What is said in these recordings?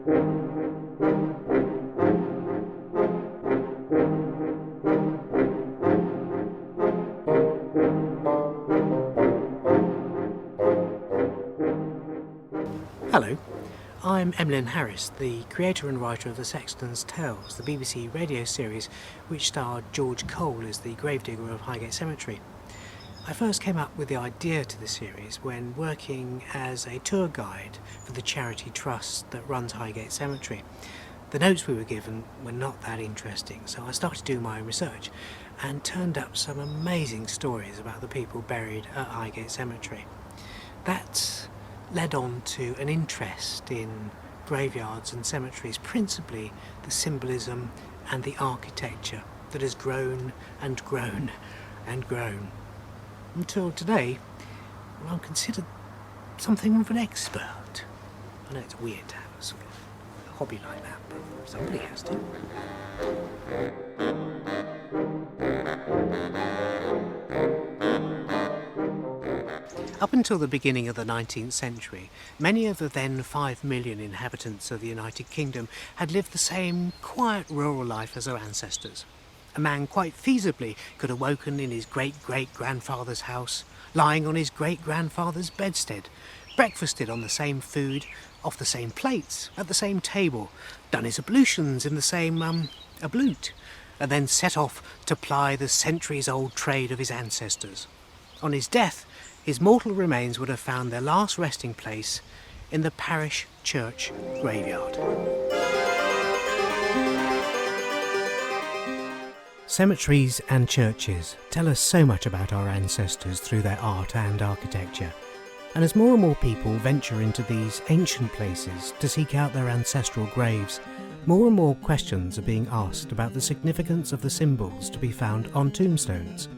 Hello, I'm Emlyn Harris, the creator and writer of the Sexton's Tales, the BBC radio series which starred George Cole as the gravedigger of Highgate Cemetery. I first came up with the idea to the series when working as a tour guide for the charity trust that runs Highgate Cemetery. The notes we were given were not that interesting, so I started doing my own research and turned up some amazing stories about the people buried at Highgate Cemetery. That led on to an interest in graveyards and cemeteries, principally the symbolism and the architecture that has grown and grown and grown until today I'm considered something of an expert. I know it's weird to have a sort of hobby like that, but somebody has to. Up until the beginning of the 19th century, many of the then 5 million inhabitants of the United Kingdom had lived the same quiet rural life as their ancestors. A man quite feasibly could have woken in his great-great-grandfather's house, lying on his great-grandfather's bedstead, breakfasted on the same food, off the same plates, at the same table, done his ablutions in the same ablute, and then set off to ply the centuries-old trade of his ancestors. On his death, his mortal remains would have found their last resting place in the parish church graveyard. Cemeteries and churches tell us so much about our ancestors through their art and architecture. And as more and more people venture into these ancient places to seek out their ancestral graves, more and more questions are being asked about the significance of the symbols to be found on tombstones.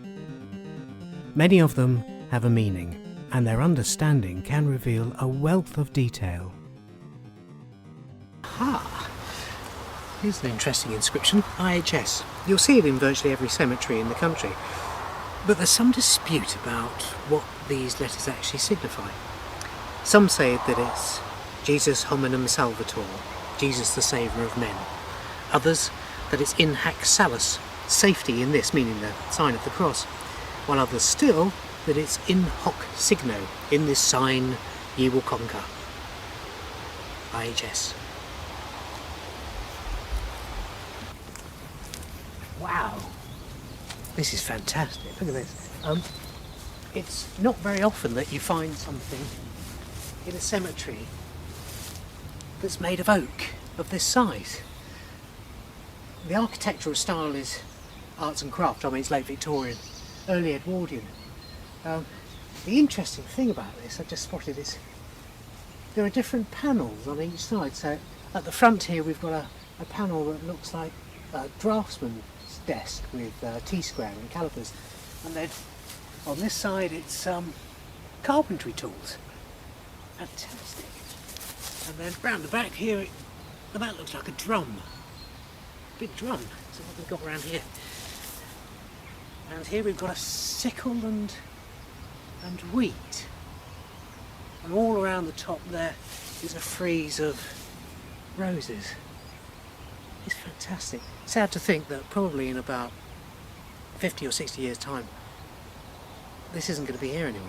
Many of them have a meaning, and their understanding can reveal a wealth of detail. Aha! Here's an interesting inscription, IHS. You'll see it in virtually every cemetery in the country, but there's some dispute about what these letters actually signify. Some say that it's Jesus hominum salvator, Jesus the saviour of men. Others that it's in hac salus, safety in this, meaning the sign of the cross, while others still that it's in hoc signo, in this sign ye will conquer. IHS. Wow, this is fantastic. Look at this. It's not very often that you find something in a cemetery that's made of oak of this size. The architectural style is arts and craft. I mean, it's late Victorian, early Edwardian. The interesting thing about this, I just spotted, is there are different panels on each side. So at the front here we've got a panel that looks like a draftsman's desk with T-square and calipers, and then on this side it's carpentry tools. Fantastic. And then round the back here, that looks like a drum. Big drum. So what we've got around here. And here we've got a sickle and wheat. And all around the top there is a frieze of roses. It's fantastic. Sad to think that probably in about 50 or 60 years' time, this isn't going to be here anymore.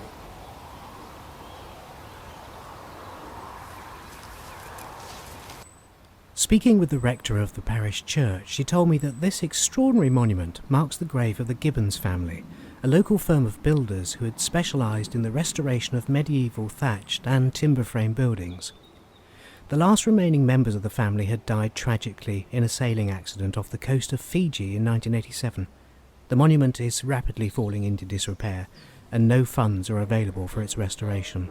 Speaking with the rector of the parish church, she told me that this extraordinary monument marks the grave of the Gibbons family, a local firm of builders who had specialised in the restoration of medieval thatched and timber frame buildings. The last remaining members of the family had died tragically in a sailing accident off the coast of Fiji in 1987. The monument is rapidly falling into disrepair, and no funds are available for its restoration.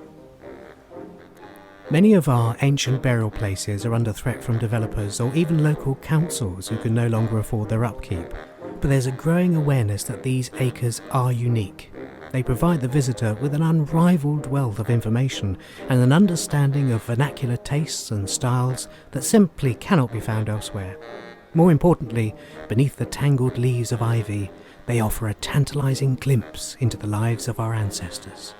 Many of our ancient burial places are under threat from developers or even local councils who can no longer afford their upkeep. But there's a growing awareness that these acres are unique. They provide the visitor with an unrivaled wealth of information and an understanding of vernacular tastes and styles that simply cannot be found elsewhere. More importantly, beneath the tangled leaves of ivy, they offer a tantalising glimpse into the lives of our ancestors.